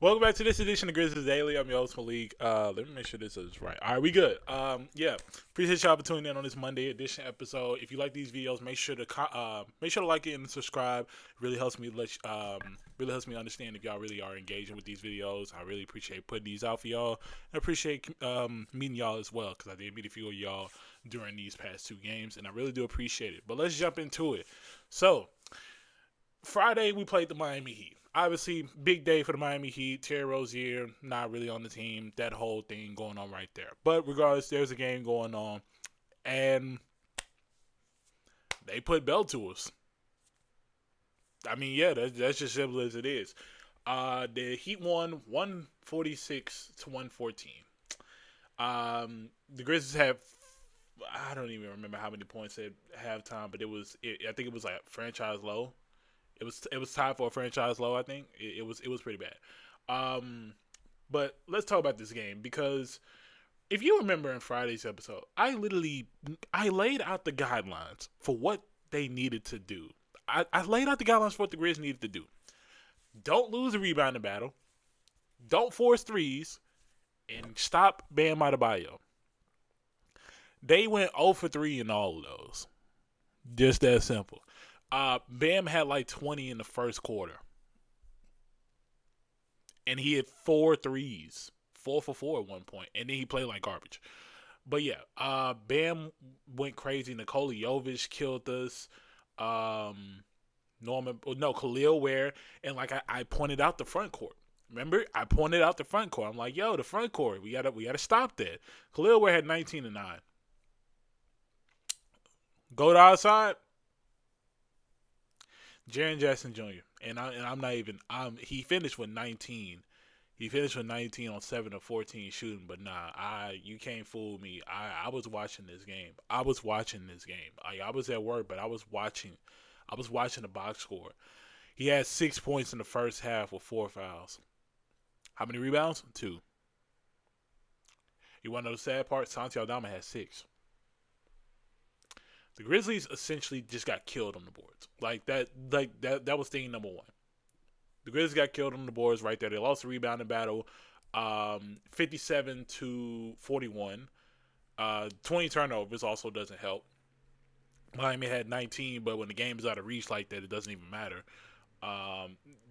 Welcome back to this edition of Grizzlies Daily. I'm your host Malik. Let me make sure this is right. All right, we good. Yeah, appreciate y'all for tuning in on this Monday edition episode. If you like these videos, make sure to like it and subscribe. It really helps me really helps me understand if y'all really are engaging with these videos. I really appreciate putting these out for y'all. I appreciate meeting y'all as well because I did meet a few of y'all during these past two games, and I really do appreciate it. But let's jump into it. So Friday we played the Miami Heat. Obviously, big day for the Miami Heat. Terry Rozier not really on the team. That whole thing going on right there. But regardless, there's a game going on, and they put Bell to us. I mean, yeah, that's just simple as it is. The Heat won 146 to 114. The Grizzlies have I don't even remember how many points at halftime, but I think it was like franchise low. It was tied for a franchise low. I think it was pretty bad. Um, but let's talk about this game because if you remember in Friday's episode, I laid out the guidelines for what they needed to do. I laid out the guidelines for what the Grizz needed to do. Don't lose a rebounding battle. Don't force threes, and stop Bam Adebayo. They went 0 for 3 in all of those. Just that simple. Bam had like 20 in the first quarter, and he had four threes, 4 for 4 at one point, and then he played like garbage. But yeah, Bam went crazy. Nikola Jovic killed us. Khalil Ware, and like I pointed out the front court. Remember, I pointed out the front court. I'm like, yo, the front court, we gotta stop that. Khalil Ware had 19 and 9. Go to outside, Jaren Jackson Jr. I'm not even. He finished with 19. He finished with 19 on 7 of 14 shooting, but nah, you can't fool me. I was watching this game. I was watching this game. I was at work, but I was watching. I was watching the box score. He had 6 points in the first half with 4 fouls. How many rebounds? 2. You want to know the sad part? Santi Aldama had 6. The Grizzlies essentially just got killed on the boards. That was thing number one. The Grizzlies got killed on the boards right there. They lost the rebounding battle, 57 to 41. 20 turnovers also doesn't help. Miami had 19, but when the game is out of reach like that, it doesn't even matter.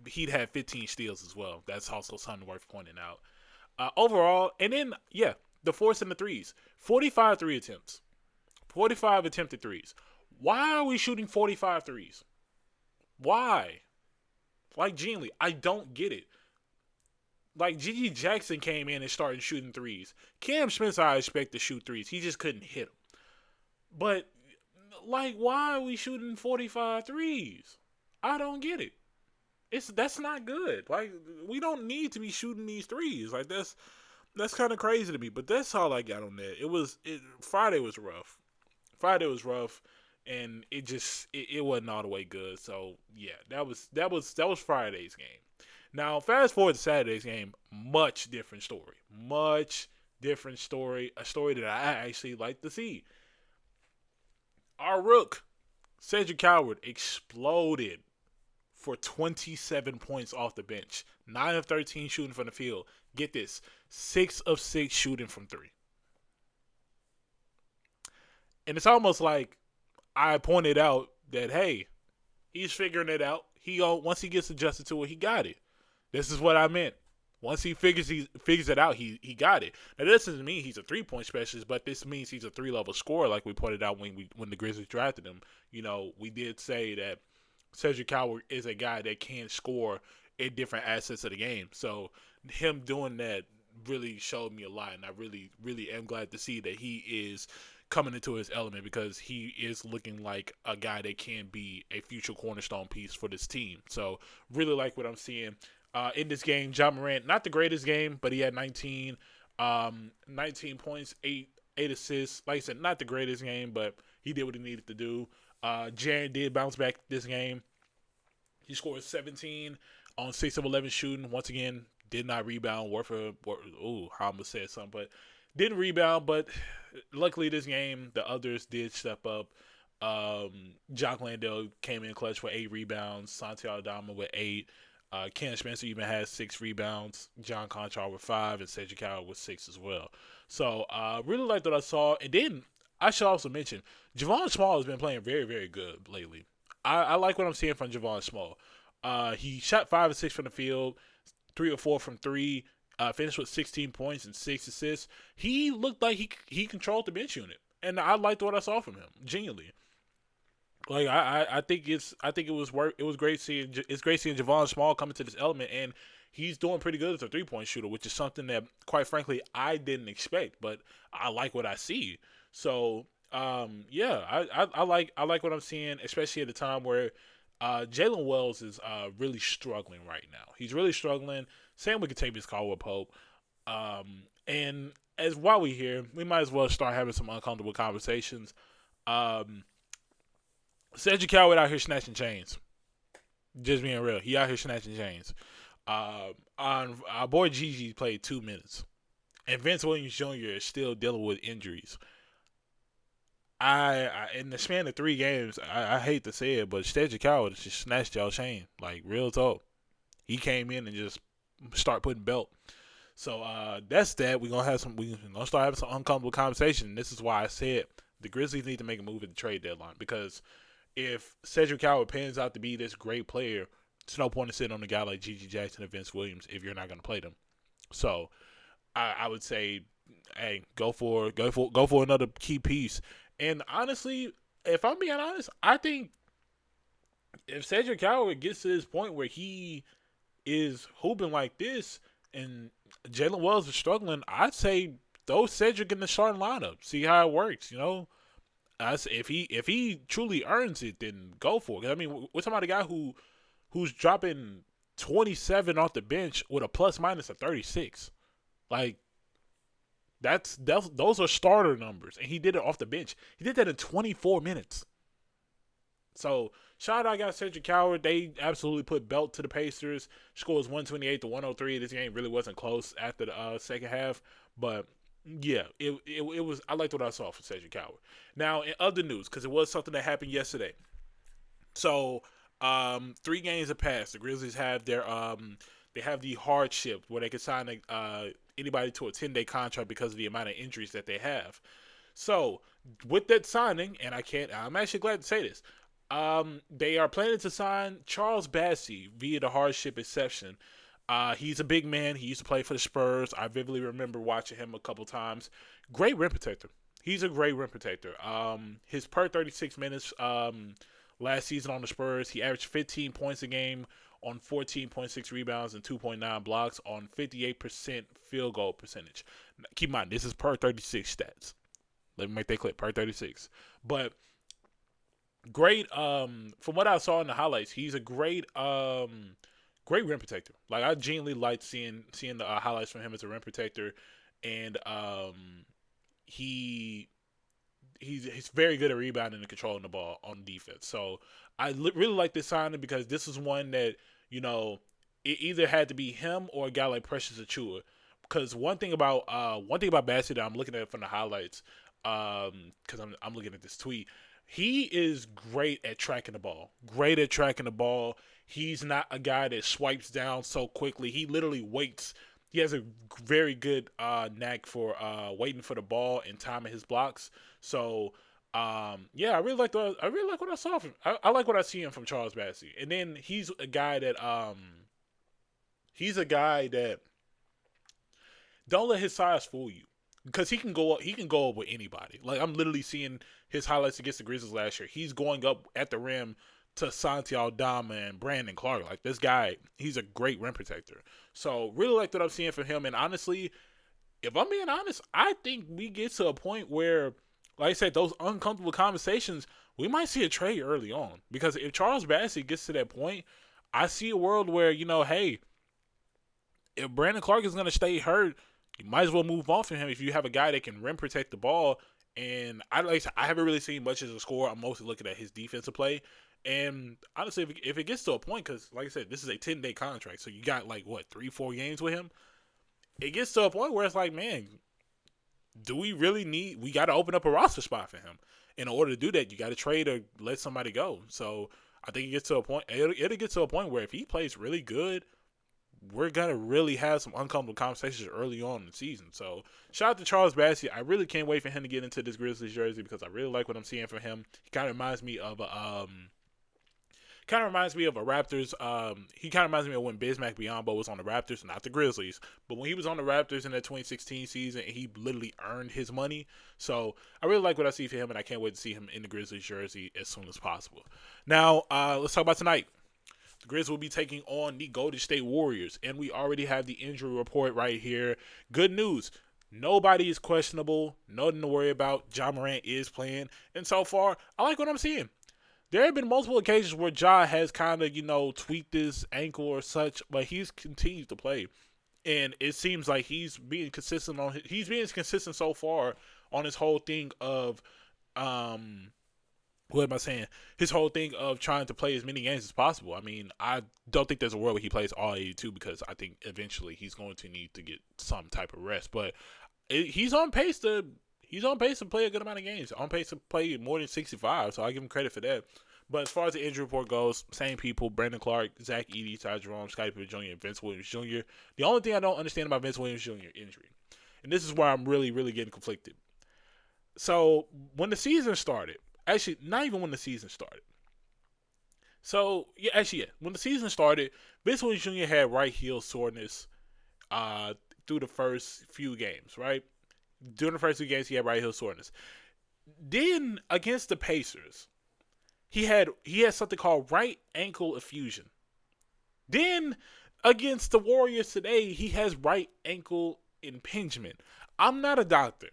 He'd had 15 steals as well. That's also something worth pointing out. Overall, and then, yeah, the force and the threes. 45 three attempts. 45 attempted threes. Why are we shooting 45 threes? Why? Like, genuinely, I don't get it. Like, Gigi Jackson came in and started shooting threes. Cam Smith, I expect to shoot threes. He just couldn't hit them. But, like, why are we shooting 45 threes? I don't get it. That's not good. Like, we don't need to be shooting these threes. Like, that's kind of crazy to me. But that's all I got on that. Friday was rough. Friday was rough, and it wasn't all the way good. So yeah, that was Friday's game. Now fast forward to Saturday's game, much different story. Much different story. A story that I actually like to see. Our rook, Cedric Coward, exploded for 27 points off the bench. 9 of 13 shooting from the field. Get this, 6 of 6 shooting from three. And it's almost like I pointed out that hey, he's figuring it out. Once he gets adjusted to it, he got it. This is what I meant. Once he figures it out, he got it. Now this doesn't mean he's a 3-point specialist, but this means he's a 3-level scorer, like we pointed out when the Grizzlies drafted him. We did say that Cedric Coward is a guy that can score in different assets of the game. So him doing that really showed me a lot, and I really, really am glad to see that he is coming into his element because he is looking like a guy that can be a future cornerstone piece for this team. So really like what I'm seeing in this game. Ja Morant, not the greatest game, but he had 19 points, eight assists. Like I said, not the greatest game, but he did what he needed to do. Jaren did bounce back this game. He scored 17 on 6 of 11 shooting. Once again, did not rebound. I almost said something, but didn't rebound. But luckily, this game, the others did step up. Jock Landale came in clutch for 8 rebounds. Santi Aldama with 8. Ken Spencer even had 6 rebounds. John Conchar with 5, and Cedric Howard with 6 as well. So really liked what I saw. And then I should also mention Javon Small has been playing very, very good lately. I like what I'm seeing from Javon Small. He shot 5 of 6 from the field, 3 or 4 from 3. Finished with 16 points and 6 assists. He looked like he controlled the bench unit, and I liked what I saw from him. Genuinely, like I think it was great seeing Javon Small come into this element, and he's doing pretty good as a 3-point shooter, which is something that, quite frankly, I didn't expect, but I like what I see. So yeah, I like what I'm seeing, especially at a time where Jalen Wells is really struggling right now. He's really struggling. Same with Kentavious Caldwell-Pope. And as while we're here, we might as well start having some uncomfortable conversations. Cedric Howard out here snatching chains. Just being real. He out here snatching chains. On our boy Gigi played 2 minutes. And Vince Williams Jr. is still dealing with injuries. I in the span of 3 games, I hate to say it, but Cedric Howard just snatched y'all chain. Like, real talk. He came in and just start putting belt. So that's that. We're gonna start having some uncomfortable conversation. This is why I said the Grizzlies need to make a move at the trade deadline, because if Cedric Howard pans out to be this great player, it's no point in sitting on a guy like Gigi Jackson and Vince Williams if you're not gonna play them. So I would say, hey, go for another key piece. And honestly, if I'm being honest, I think if Cedric Howard gets to this point where he is hooping like this and Jalen Wells is struggling, I'd say throw Cedric in the starting lineup. See how it works, you know? If he truly earns it, then go for it. I mean, we're talking about a guy who's dropping 27 off the bench with a plus minus of 36. Like, those are starter numbers, and he did it off the bench. He did that in 24 minutes. So shout out, guys, Cedric Howard. They absolutely put belt to the Pacers. Scores 128 to 103. This game really wasn't close after the second half, but yeah, it was. I liked what I saw from Cedric Howard. Now, in other news, because it was something that happened yesterday. So 3 games have passed. The Grizzlies have their they have the hardship where they can sign anybody to a 10-day contract because of the amount of injuries that they have. So with that signing, and I'm actually glad to say this, they are planning to sign Charles Bassey via the hardship exception. He's a big man. He used to play for the Spurs. I vividly remember watching him a couple times. Great rim protector. He's a great rim protector. His per 36 minutes last season on the Spurs, he averaged 15 points a game on 14.6 rebounds and 2.9 blocks on 58% field goal percentage. Keep in mind, this is per 36 stats. Let me make that clear, per 36. But great, from what I saw in the highlights, he's a great rim protector. Like, I genuinely liked seeing the highlights from him as a rim protector, and he's very good at rebounding and controlling the ball on defense. So I really like this signing because this is one that, you know, it either had to be him or a guy like Precious Achiuwa. Because one thing about Bassett that I'm looking at from the highlights, because I'm looking at this tweet, he is great at tracking the ball. Great at tracking the ball. He's not a guy that swipes down so quickly. He literally waits. He has a very good knack for waiting for the ball and timing his blocks. So, yeah, I really like what I saw from. I like what I see him from Charles Bassey. And then he's a guy that don't let his size fool you, because he can go up. He can go up with anybody. Like, I'm literally seeing his highlights against the Grizzlies last year. He's going up at the rim to Santi Aldama and Brandon Clark. Like, this guy, he's a great rim protector. So really like what I'm seeing from him. And honestly, if I'm being honest, I think we get to a point where, like I said, those uncomfortable conversations, we might see a trade early on. Because if Charles Bassey gets to that point, I see a world where, you know, hey, if Brandon Clark is going to stay hurt, you might as well move on from him if you have a guy that can rim protect the ball. And I haven't really seen much as a scorer. I'm mostly looking at his defensive play. And honestly, if it gets to a point, because like I said, this is a 10-day contract, so you got like, what, 3-4 games with him? It gets to a point where it's like, man, do we really we got to open up a roster spot for him. In order to do that, you got to trade or let somebody go. So I think it gets to a point. It'll get to a point where if he plays really good, we're gonna really have some uncomfortable conversations early on in the season. So shout out to Charles Bassey. I really can't wait for him to get into this Grizzlies jersey because I really like what I'm seeing from him. He kind of reminds me of a Raptors. He kind of reminds me of when Bismack Biyombo was on the Raptors, not the Grizzlies, but when he was on the Raptors in that 2016 season, he literally earned his money. So I really like what I see for him, and I can't wait to see him in the Grizzlies jersey as soon as possible. Now, let's talk about tonight. The Grizz will be taking on the Golden State Warriors, and we already have the injury report right here. Good news. Nobody is questionable. Nothing to worry about. Ja Morant is playing. And so far, I like what I'm seeing. There have been multiple occasions where Ja has kind of, tweaked his ankle or such, but he's continued to play. And it seems like he's being consistent so far on his whole thing of what am I saying? His whole thing of trying to play as many games as possible. I mean, I don't think there's a world where he plays all 82 because I think eventually he's going to need to get some type of rest. But he's on pace to play a good amount of games. On pace to play more than 65, so I give him credit for that. But as far as the injury report goes, same people: Brandon Clark, Zach Edey, Ty Jerome, Scottie Pippen Jr., and Vince Williams Jr. The only thing I don't understand about Vince Williams Jr. injury, and this is where I'm really, really getting conflicted. So when the season started, actually, not even when the season started. So, when the season started, Vince Williams Jr. had right heel soreness through the first few games, right? During the first few games, he had right heel soreness. Then, against the Pacers, he had something called right ankle effusion. Then, against the Warriors today, he has right ankle impingement. I'm not a doctor,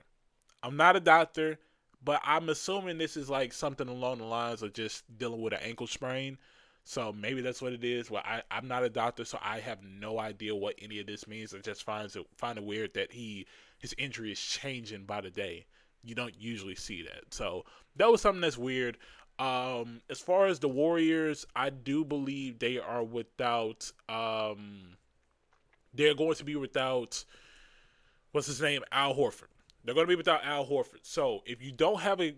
but I'm assuming this is like something along the lines of just dealing with an ankle sprain. So maybe that's what it is. Well, I'm not a doctor, so I have no idea what any of this means. I just find it weird that his injury is changing by the day. You don't usually see that. So that was something that's weird. As far as the Warriors, I do believe they are without. They're going to be without. What's his name? Al Horford. They're going to be without Al Horford. So if you don't have a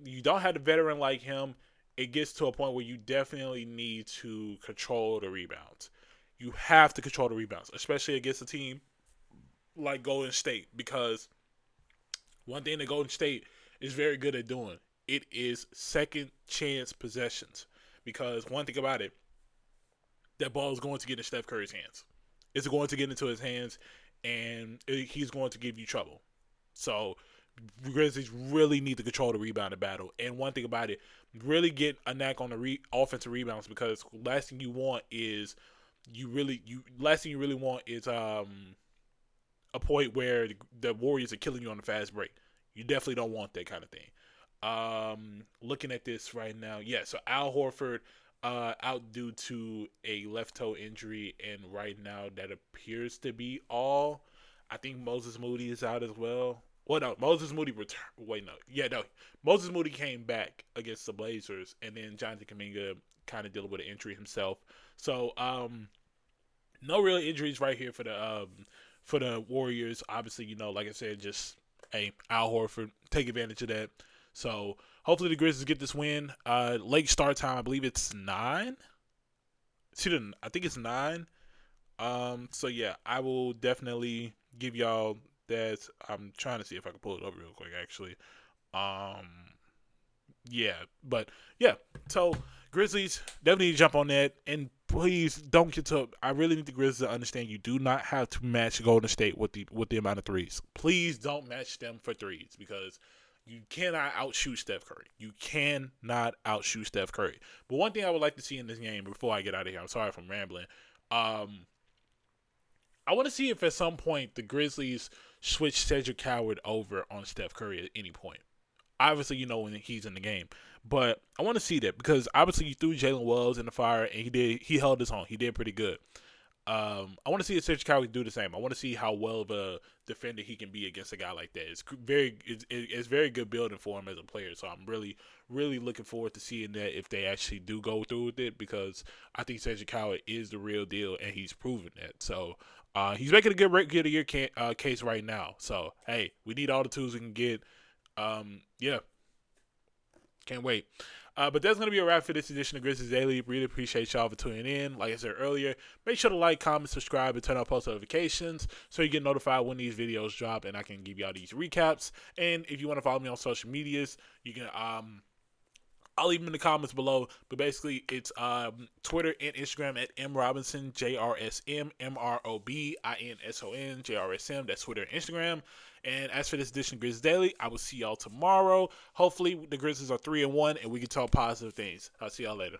veteran like him, it gets to a point where you definitely need to control the rebounds. You have to control the rebounds, especially against a team like Golden State, because one thing that Golden State is very good at doing, it is second chance possessions. Because one thing about it, that ball is going to get in Steph Curry's hands. It's going to get into his hands, and he's going to give you trouble. So Grizzlies really need to control the rebounding battle. And one thing about it, really get a knack on the offensive rebounds, because last thing you want is a point where the Warriors are killing you on the fast break. You definitely don't want that kind of thing. Looking at this right now, so Al Horford out due to a left toe injury, and right now that appears to be all. I think Moses Moody is out as well. Well, no, Moses Moody returned. Moses Moody came back against the Blazers, and then Jonathan Kuminga kind of dealing with an injury himself. So, no real injuries right here for the Warriors. Obviously, like I said, just Al Horford, take advantage of that. So hopefully the Grizzlies get this win. Late start time, I believe it's 9. I think it's 9. So yeah, I will definitely give y'all that. I'm trying to see if I can pull it up real quick, actually. So Grizzlies definitely need to jump on that, and please don't get to. I really need the Grizzlies to understand you do not have to match Golden State with the amount of threes. Please don't match them for threes, because you cannot outshoot Steph Curry. But one thing I would like to see in this game before I get out of here, I'm sorry if I'm rambling. I want to see if at some point the Grizzlies switch Cedric Howard over on Steph Curry at any point. Obviously, when he's in the game. But I want to see that, because obviously you threw Jalen Wells in the fire, and he held his own. He did pretty good. I want to see if Cedric Howard do the same. I want to see how well of a defender he can be against a guy like that. It's very good building for him as a player. So I'm really, really looking forward to seeing that if they actually do go through with it, because I think Cedric Howard is the real deal, and he's proven that. So he's making a good rookie of the year case right now. So hey, we need all the tools we can get. Can't wait. But that's going to be a wrap for this edition of Grizzlies Daily. Really appreciate y'all for tuning in. Like I said earlier, make sure to like, comment, subscribe, and turn on post notifications so you get notified when these videos drop and I can give y'all these recaps. And if you want to follow me on social medias, you can I'll leave them in the comments below, but basically it's Twitter and Instagram at mrobinson, JRSM, MROBINSON, JRSM. That's Twitter and Instagram. And as for this edition of Grizzlies Daily, I will see y'all tomorrow. Hopefully the Grizzlies are 3-1 and we can talk positive things. I'll see y'all later.